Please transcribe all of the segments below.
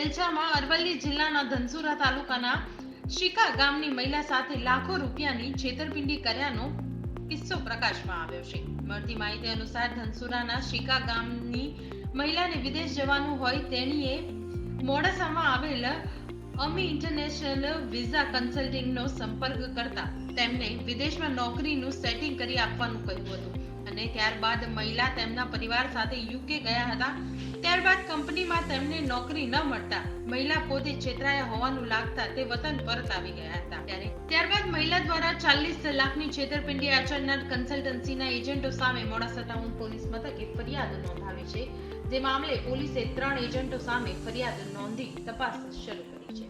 વેલચામાં અરવલ્લી જિલ્લાના ધનસુરા તાલુકાના શિકા ગામની મહિલા સાથે લાખો રૂપિયાની છેતરપિંડી કર્યાનો કિસ્સો પ્રકાશમાં આવ્યો છે। મળતી માહિતી અનુસાર ધનસુરાના શિકા ગામની મહિલાને વિદેશ જવાનું હોય તેણીએ મોડાસામાં આવેલ અમી ઇન્ટરનેશનલ વિઝા કન્સલ્ટિંગનો સંપર્ક કરતા તેમને વિદેશમાં નોકરીનું સેટિંગ કરી આપવાનું કહ્યું હતું અને ત્યારબાદ મહિલા તેમના પરિવાર સાથે યુકે ગયા હતા। ત્યારબાદ કંપનીમાં તેમને નોકરી ન મળતા મહિલા પોતે છેતરાયા હોવાનું લાગતા તે વતન પરત આવી ગયા હતા। ત્યારબાદ મહિલા દ્વારા 40 લાખની છેતરપિંડી આચરનાર કન્સલ્ટન્સીના એજન્ટો સામે મોડાસા ટાઉન પોલીસ મથકે ફરિયાદ નોંધાવી છે। જે મામલે પોલીસે 3 એજન્ટો સામે ફરિયાદ નોંધી તપાસ શરૂ કરી છે।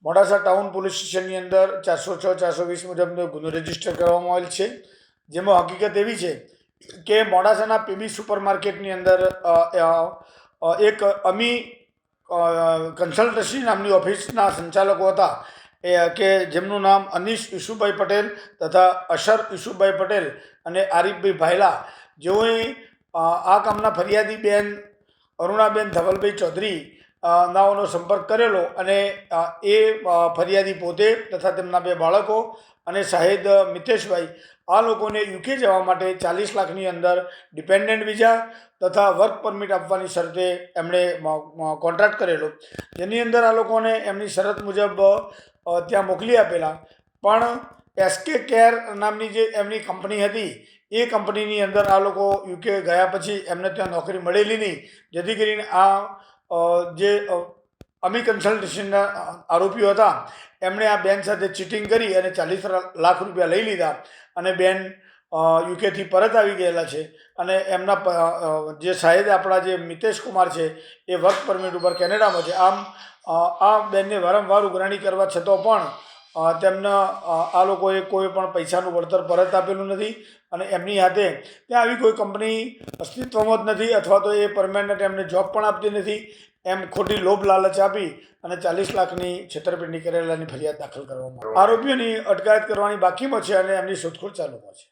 મોડાસા ટાઉન પોલીસ સ્ટેશનની અંદર 406-420 મુજબનો ગુનો રજીસ્ટર કરવામાં આવેલ છે, જેમાં હકીકત એવી છે કે મોડાસાના પીબી સુપર માર્કેટની અંદર એક અમી કન્સલ્ટન્સી નામની ઓફિસના સંચાલકો હતા કે જેમનું નામ અનીશ ઈસુભાઈ પટેલ તથા અશર ઈસુભાઈ પટેલ અને આરીફભાઈ ભાયલા, જેઓએ આ કામના ફરિયાદી બેન અરુણાબેન ધવલભાઈ ચૌધરી નાઓનો સંપર્ક કરેલો અને એ ફરિયાદી પોતે તથા તેમના 2 બાળકો અને શાહિદ મિતેશભાઈ આ લોકોને યુકે જવા માટે 40 લાખની અંદર ડિપેન્ડન્ટ વિઝા તથા વર્ક પરમિટ આપવાની શરતે એમણે કોન્ટ્રાક્ટ કરેલો, જેની અંદર આ લોકોને એમની શરત મુજબ ત્યાં મોકલી આપેલા। પણ એસકે કેર નામની જે એમની કંપની હતી એ કંપનીની અંદર આ લોકો યુકે ગયા પછી એમને ત્યાં નોકરી મળેલી નહીં, જેથી કરીને આ જે અમી કન્સલ્ટન્સીના આરોપીઓ હતા એમણે આ બેન સાથે ચીટિંગ કરી અને 40 લાખ રૂપિયા લઈ લીધા અને બેન યુકેથી પરત આવી ગયેલા છે અને એમના જે સાહેબ આપણા જે મિતેશ કુમાર છે એ વર્ક પરમિટ ઉપર કેનેડામાં છે। આમ આ બેનને વારંવાર ઉઘરાણી કરવા છતાં પણ તેમને આ લોકોએ કોઈ પણ પૈસાનું વળતર પરત આપેલું નથી અને એમની હાથે ત્યાં આવી કોઈ કંપની અસ્તિત્વમાં જ નથી અથવા તો એ પરમેનન્ટ એમને જોબ પણ આપતી નથી, એમ ખોટી લોભ લાલચ આપી અને 40 લાખની છેતરપિંડી કરેલાની ફરિયાદ દાખલ કરવામાં આવી। આરોપીઓની અટકાયત કરવાની બાકીમાં છે અને એમની શોધખોળ ચાલુમાં છે।